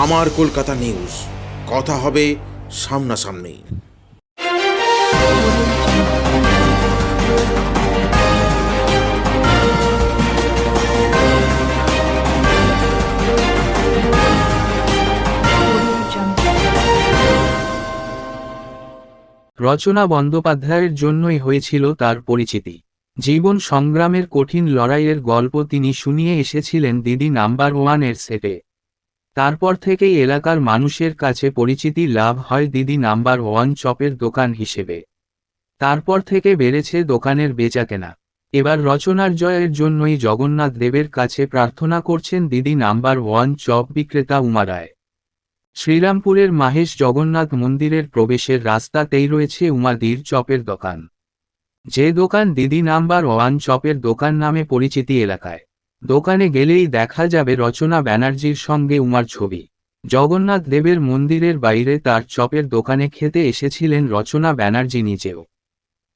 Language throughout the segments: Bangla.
আমার কলকাতা নিউজ, কথা হবে সামনাসামনি। রচনা বন্দ্যোপাধ্যায়ের জন্যই হয়েছিল তার পরিচিতি। জীবন সংগ্রামের কঠিন লড়াইয়ের গল্প তিনি শুনিয়ে এসেছিলেন দিদি নাম্বার ওয়ানের সেটে। তারপর থেকেই এলাকার মানুষের কাছে পরিচিতি লাভ হয় দিদি নাম্বার ওয়ান চপের দোকান হিসেবে। তারপর থেকে বেড়েছে দোকানের বেচাকেনা। এবার রচনার জয়ের জন্যই জগন্নাথ দেবের কাছে প্রার্থনা করছেন দিদি নাম্বার ওয়ান চপ বিক্রেতা উমা রায়। শ্রীরামপুরের মাহেশ জগন্নাথ মন্দিরের প্রবেশের রাস্তাতেই রয়েছে উমাদির চপের দোকান, যে দোকান দিদি নাম্বার ওয়ান চপের দোকান নামে পরিচিতি এলাকায়। দোকানে গেলেই দেখা যাবে রচনা ব্যানার্জির সঙ্গে উমার ছবি। জগন্নাথ দেবের মন্দিরের বাইরে তার চপের দোকানে খেতে এসেছিলেন রচনা ব্যানার্জি নিজেও।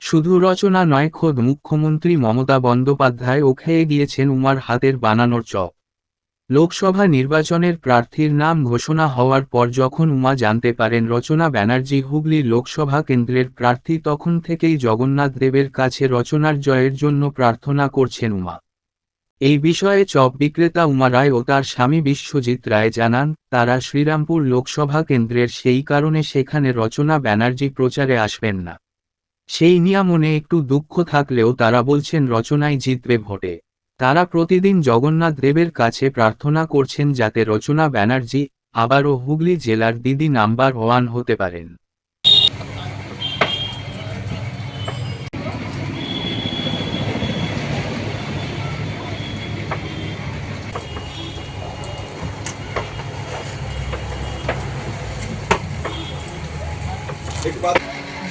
শুধু রচনা নয়, খোদ মুখ্যমন্ত্রী মমতা বন্দ্যোপাধ্যায়ও খেয়ে গিয়েছেন উমার হাতের বানানোর চপ। লোকসভা নির্বাচনের প্রার্থীর নাম ঘোষণা হওয়ার পর যখন উমা জানতে পারেন রচনা ব্যানার্জি হুগলির লোকসভা কেন্দ্রের প্রার্থী, তখন থেকেই জগন্নাথ দেবের কাছে রচনার জয়ের জন্য প্রার্থনা করছেন উমা। এই বিষয়ে চপ বিক্রেতা উমা রায় ও তার স্বামী বিশ্বজিৎ রায় জানান, তারা শ্রীরামপুর লোকসভা কেন্দ্রের, সেই কারণে সেখানে রচনা ব্যানার্জি প্রচারে আসবেন না। সেই নিয়ে মনে একটু দুঃখ থাকলেও তারা বলছেন রচনাই জিতবে ভোটে। তারা প্রতিদিন জগন্নাথ দেবের কাছে প্রার্থনা করছেন যাতে রচনা ব্যানার্জি আবারও হুগলি জেলার দিদি নাম্বার ওয়ান হতে পারেন।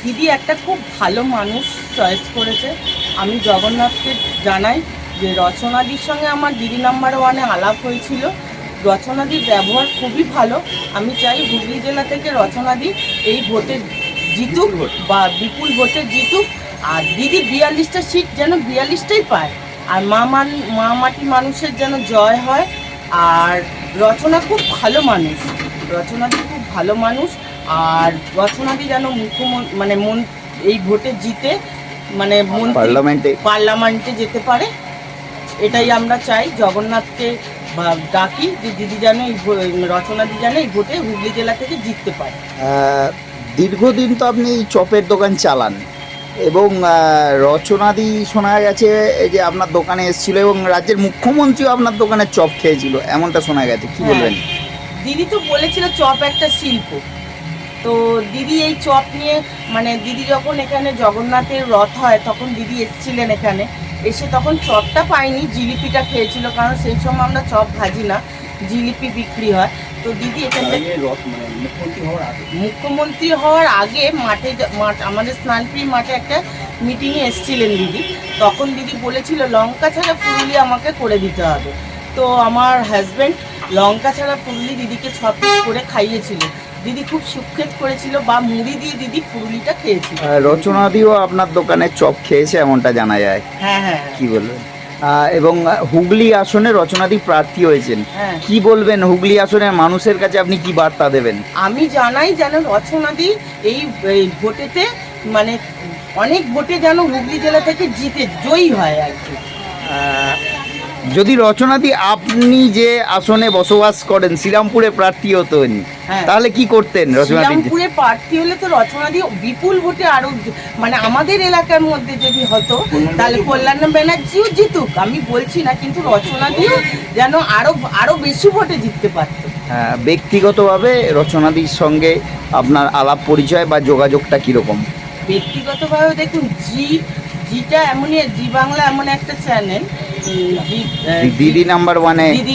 দিদি একটা খুব ভালো মানুষ চয়েস করেছে। আমি জগন্নাথকে জানাই যে রচনাদির সঙ্গে আমার দিদি নাম্বার ওয়ানে আলাপ হয়েছিল। রচনাদির ব্যবহার খুবই ভালো। আমি চাই হুগলি জেলা থেকে রচনাদি এই ভোটে জিতুক বা বিপুল ভোটে জিতুক, আর দিদি 42টা সিট যেন 42টাই পায়, আর মা মাটি মানুষের যেন জয় হয়। আর রচনা খুব ভালো মানুষ, রচনাদি খুব ভালো মানুষ। আর রচনাদি যেন এই ভোটে জিতে পার্লামেন্টে যেতে পারে, এটাই আমরা চাই। জগন্নাথকে ডাকি যে দিদি যেন রচনাদি যেন এই ভোটে হুগলি জেলা থেকে জিততে পারে। দীর্ঘদিন তো আপনি চপের দোকান চালান এবং রচনাদি শোনা গেছে যে আপনার দোকানে এসেছিল এবং রাজ্যের মুখ্যমন্ত্রীও আপনার দোকানে চপ খেয়েছিল, এমনটা শোনা গেছে, কি বলবেন? দিদি তো বলেছিল চপ একটা শিল্প। তো দিদি এই চপ নিয়ে দিদি যখন এখানে জগন্নাথের রথ হয় তখন দিদি এসেছিলেন এখানে, এসে তখন চপটা পাইনি, জিলিপিটা খেয়েছিল, কারণ সেই সময় আমরা চপ ভাজি না, জিলিপি বিক্রি হয়। তো দিদি এখান থেকে মুখ্যমন্ত্রী হওয়ার আগে আমাদের স্নানপ্রিয় মাঠে একটা মিটিংয়ে এসেছিলেন দিদি। তখন দিদি বলেছিল লঙ্কা ছাড়া ফুলুলি আমাকে করে দিতে হবে। তো আমার হাজব্যান্ড লঙ্কা ছাড়া ফুলুলি দিদিকে 6 পিস করে খাইয়েছিল। দিদি খুব সুখ্যাত করেছিল, বা মুড়ি দিয়ে দিদি ফুলুলিটা খেয়েছিল। রচনাদিও আপনার দোকানে চপ খেয়েছে এমনটা জানা যায়। হ্যাঁ, কি বলবেন? এবং হুগলি আসনে রচনাদি প্রার্থী হয়েছেন, কি বলবেন? হুগলি আসনের মানুষের কাছে আপনি কি বার্তা দেবেন? আমি জানাই যেন রচনাদি এই ভোটেতে অনেক ভোটে যেন হুগলি জেলা থেকে জিতে জয়ী হয় আর কি। যদি রচনাদি আপনি যে আসনে বসবাস করেন শ্রীরামপুরে প্রার্থী হতেন, তাহলে কি করতেন? শ্রীরামপুরে প্রার্থী হলে তো রচনাদি বিপুল ভোটে আরো আমাদের এলাকার মধ্যে যদি হতো তাহলে কল্যাণ ব্যানার্জিও জিতুক, আমি বলছি না, কিন্তু রচনাদিও যেন আরো বেশি ভোটে জিততে পারত। ব্যক্তিগতভাবে রচনাদির সঙ্গে আপনার আলাপ পরিচয় বা যোগাযোগটা কিরকম? ব্যক্তিগতভাবে দেখুন, জিটা এমনই, জি বাংলা এমন একটা চ্যানেল, দিদি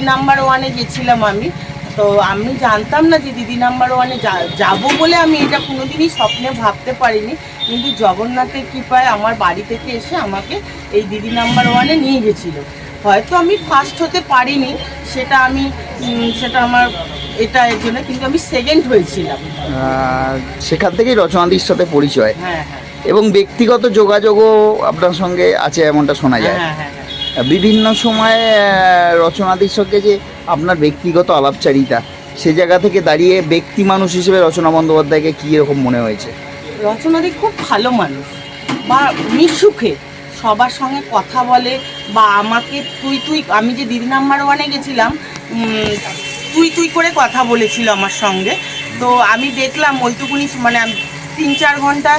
নাম্বার ওয়ানে গেছিলাম আমি। তো আমি জানতাম না যে দিদি নাম্বার ওয়ানে যাবো বলে, আমি এটা কোনোদিনই স্বপ্নে ভাবতে পারিনি। কিন্তু জগন্নাথের কৃপায় আমার বাড়ি থেকে এসে আমাকে এই দিদি নাম্বার ওয়ানে নিয়ে গেছিল। হয়তো আমি ফার্স্ট হতে পারিনি, সেটা আমার এর জন্য, কিন্তু আমি সেকেন্ড হয়েছিলাম। সেখান থেকেই রচনাদির সাথে পরিচয়। হ্যাঁ, এবং ব্যক্তিগত যোগাযোগও আপনার সঙ্গে আছে এমনটা শোনা যায়। বিভিন্ন সময়ে রচনাদির সঙ্গে যে আপনার ব্যক্তিগত আলাপচারিতা, সে জায়গা থেকে দাঁড়িয়ে ব্যক্তি মানুষ হিসেবে রচনা বন্দ্যোপাধ্যায়কে কী রকম মনে হয়েছে? রচনাদি খুব ভালো মানুষ, বা মিশুখে সবার সঙ্গে কথা বলে, বা আমাকে তুই আমি যে দিদি নাম্বার ওয়ানে গেছিলাম, তুই করে কথা বলেছিল আমার সঙ্গে। তো আমি দেখলাম ওইটুকুনি, মানে আমি 3-4 ঘন্টা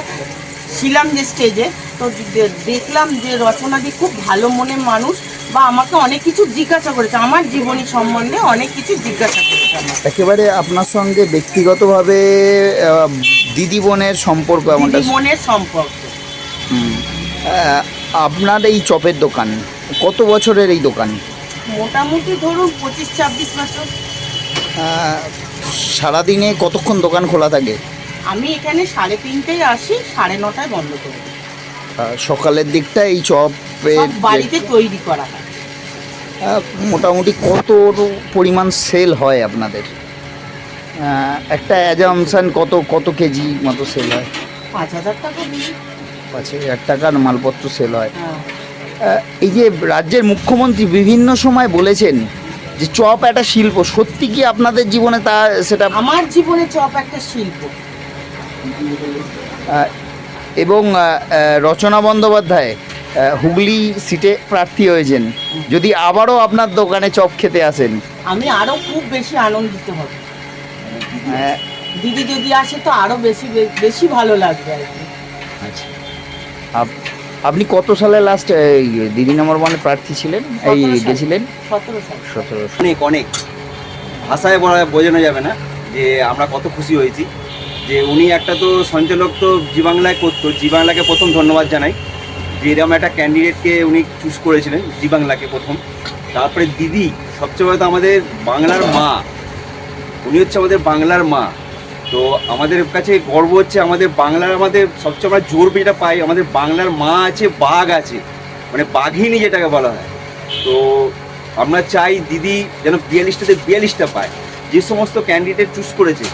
ছিলাম যে স্টেজে, তো দেখলাম যে রচনাদি খুব ভালো মনের মানুষ, বা আমাকে অনেক কিছু জিজ্ঞাসা করেছে, আমার জীবনী সম্বন্ধে অনেক কিছু জিজ্ঞাসা করেছে আমার। একেবারে আপনার সঙ্গে ব্যক্তিগতভাবে দিদি বোনের সম্পর্ক এমনটা। দিদি মনের সম্পর্ক। আপনার এই চপের দোকান কত বছরের এই দোকান? মোটামুটি ধরুন 25-26 বছর। সারাদিনে কতক্ষণ দোকান খোলা থাকে? আমি এখানে 3:30টায় আসি, 9:30টায় বন্ধ করি। সকালের দিকটা এই চপের সব বাড়িতে তৈরি করা হয়। মোটামুটি কত পরিমাণ সেল হয় আপনাদের? একটা অ্যাজামশন কত কেজি মতো সেল হয়? 5,000 টাকা দিই। 5,000 টাকার মালপত্র সেল হয়। হ্যাঁ। এই যে রাজ্যের মুখ্যমন্ত্রী বিভিন্ন সময় বলেছেন যে চপ একটা শিল্প, সত্যি কি আপনাদের জীবনে তা সেটা? আমার জীবনে চপ একটা শিল্প। এবং রচনা বন্দ্যোপাধ্যায় হুগলি সিটে প্রার্থী হয়েছেন, যদি আবারও আপনার দোকানে চপ খেতে আসেন আমি আরো খুব বেশি আনন্দিত হব। দিদি যদি আসে তো আরো বেশি ভালো লাগবে আর কি। আচ্ছা, আপনি কত সালে লাস্ট দিদি নম্বর 1 প্রার্থী ছিলেন? এই 17 সালে। গেছিলেন 17 সাল। 17। অনেক অনেক ভাষায় বোঝানো যাবে না যে আমরা কত খুশি হয়েছি যে উনি একটা তো সঞ্চালক তো জি বাংলায় করতো। জি বাংলাকে প্রথম ধন্যবাদ জানাই যে এরকম একটা ক্যান্ডিডেটকে উনি চুজ করেছিলেন, জি বাংলাকে প্রথম। তারপরে দিদি সবচেয়ে বড় তো আমাদের বাংলার মা, উনি হচ্ছে আমাদের বাংলার মা। তো আমাদের কাছে গর্ব হচ্ছে আমাদের আমাদের সবচেয়ে আমরা জোর যেটা পাই, আমাদের বাংলার মা আছে, বাঘ আছে, মানে বাঘিনী যেটাকে বলা হয়। তো আমরা চাই দিদি যেন 42টাতে 42টা পায়। যে সমস্ত ক্যান্ডিডেট চুজ করেছে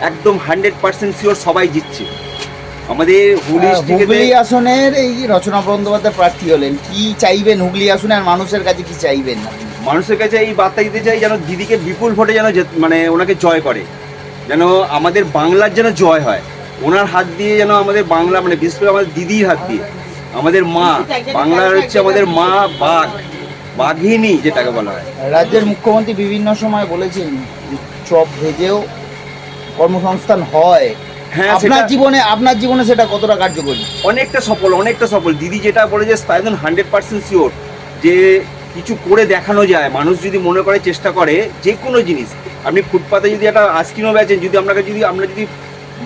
একদম 100% শিওর সবাই জিতছে। আমাদের হুগলি আসনের এই রচনা বন্দ্যোপাধ্যায় প্রার্থী হলেন, কি চাইবেন হুগলি আসনে আর মানুষের কাছে কি চাইবেন? মানুষের কাছে এই বার্তা দিতে চাই যেন দিদিকে বিপুল ভোটে যেন মানে ওনাকে জয় করে, যেন আমাদের বাংলার যেন জয় হয় ওনার হাত দিয়ে, যেন আমাদের বাংলা মানে বিশেষ করে আমাদের দিদির হাত দিয়ে, আমাদের মা বাংলার হচ্ছে আমাদের মা, বাঘিনী যেটাকে বলা হয়। রাজ্যের মুখ্যমন্ত্রী বিভিন্ন সময় বলেছেন যে চপ ভেজেও কর্মসংস্থান হয়। হ্যাঁ, আপনার জীবনে সেটা কতটা কার্যকরী? অনেকটা সফল। দিদি যেটা বলেছে 100% শিওর যে কিছু করে দেখানো যায়। মানুষ যদি মনে করে, চেষ্টা করে, যে কোনো জিনিস, আপনি ফুটপাতে যদি একটা আইসক্রিমও বেচেন, যদি আমরা যদি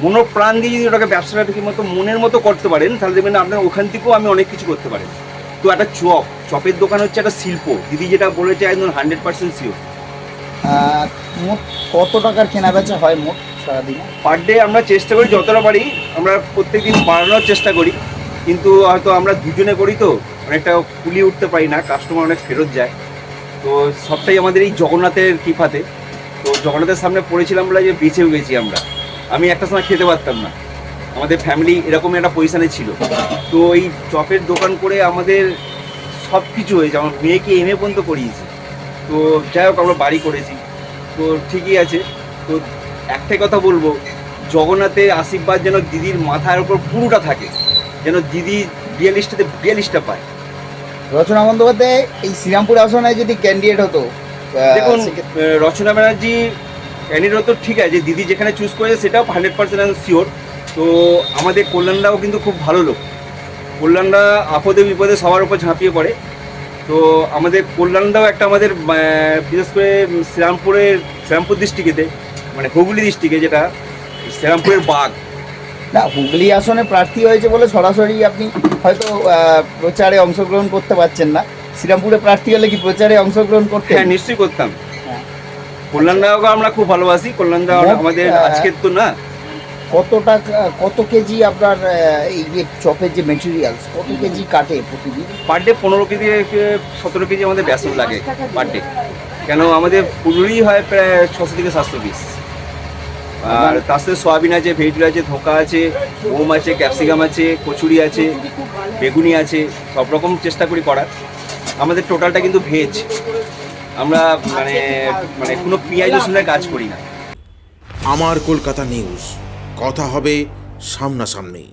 মনোপ্রাণ দিয়ে যদি ওটাকে ব্যবসাটা ঠিক মতো মনের মতো করতে পারেন, তাহলে দেখবেন আপনার ওখান থেকেও আমি অনেক কিছু করতে পারেন। তো একটা চপের দোকান হচ্ছে একটা শিল্প, দিদি যেটা বলেছে একদম 100% শিওর। মোট কত টাকার কেনা বেচা হয় মোট সারাদিনে? পার ডে আমরা চেষ্টা করি যতটা পারি, আমরা প্রত্যেকদিন বাড়ানোর চেষ্টা করি, কিন্তু হয়তো আমরা দুজনে করি তো অনেকটা কুলিয়ে উঠতে পারি না, কাস্টমার অনেক ফেরত যায়। তো সবটাই আমাদের এই জগন্নাথের কৃপাতে। তো জগন্নাথের সামনে পড়েছিলাম বলে যে বেঁচেও গেছি আমরা। আমি একটা সময় খেতে পারতাম না, আমাদের ফ্যামিলি এরকম একটা পজিশানে ছিল। তো এই চপের দোকান করে আমাদের সব কিছু হয়েছে, আমার মেয়েকে MA পর্যন্ত করিয়েছি। তো যাই হোক আমরা বাড়ি করেছি, তো ঠিকই আছে। তো একটাই কথা বলবো, জগন্নাথের আশীর্বাদ যেন দিদির মাথার উপর পুরোটা থাকে, যেন দিদি 42টাতে 42টা পায়। রচনা বন্দ্যোপাধ্যায় এই শ্রীরামপুর আসনে যদি ক্যান্ডিডেট হতো, দেখুন রচনা ব্যানার্জি ক্যান্ডিডেট হতো ঠিক আছে, দিদি যেখানে চুজ করেছে সেটাও 100% শিওর। তো আমাদের কল্যাণদাও কিন্তু খুব ভালো লোক, কল্যাণদা আপদে বিপদে সবার উপর ঝাঁপিয়ে পড়ে। তো আমাদের কল্যাণদাও একটা আমাদের বিশেষ করে শ্রীরামপুর ডিস্ট্রিক্টেতে, মানে হুগলি ডিস্ট্রিক্টে যেটা শ্রীরামপুরের বাঘ। না, হুগলি আসনে প্রার্থী হয়েছে বলে সরাসরি আপনি হয়তো প্রচারে অংশগ্রহণ করতে পারছেন না। শ্রীরামপুরে প্রার্থী হলে কি প্রচারে অংশগ্রহণ করতে? হ্যাঁ, নিশ্চয়ই করতাম। কল্যাণদাকে আমরা খুব ভালোবাসি, কল্যাণদা আমাদের আজকের তো না। কত কেজি আপনার এই যে চপের যে মেটেরিয়ালস, কত কেজি কাটে প্রতিদিন? পার ডে 15 কেজি 17 কেজি আমাদের বেসন লাগে পার ডে। কেন আমাদের পুরোই হয় প্রায় 600 থেকে 700 পিস। আর তার সাথে সয়াবিন আছে, ভেজিটেবল আছে, ধোকা আছে, ওম আছে, ক্যাপসিকাম আছে, কচুরি আছে, বেগুনি আছে, সব রকম চেষ্টা করি করার। আমাদের টোটালটা কিন্তু ভেজ, আমরা মানে কোনো পেঁয়াজ রসুনের কাজ করি না। আমার কলকাতা নিউজ, কথা হবে সামনাসামনি।